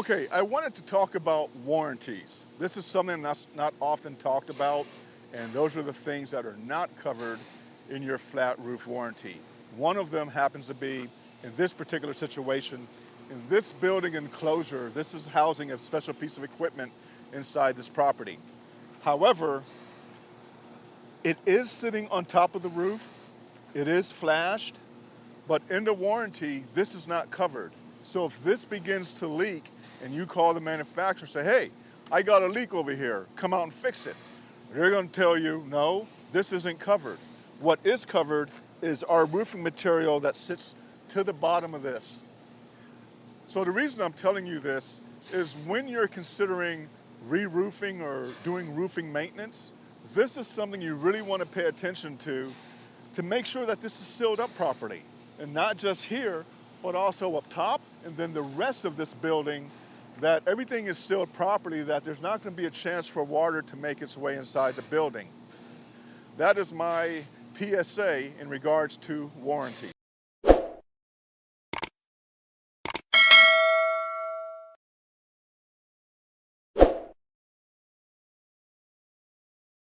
Okay, I wanted to talk about warranties. This is something that's not often talked about, and those are the things that are not covered in your flat roof warranty. One of them happens to be, in this particular situation, in this building enclosure, this is housing a special piece of equipment inside this property. However, it is sitting on top of the roof, it is flashed, but in the warranty, this is not covered. So if this begins to leak and you call the manufacturer and say, hey, I got a leak over here, come out and fix it. They're gonna tell you, no, this isn't covered. What is covered is our roofing material that sits to the bottom of this. So the reason I'm telling you this is when you're considering re-roofing or doing roofing maintenance, this is something you really want to pay attention to make sure that this is sealed up properly. And not just here, but also up top, and then the rest of this building, that everything is sealed properly, that there's not going to be a chance for water to make its way inside the building. That is my PSA in regards to warranty.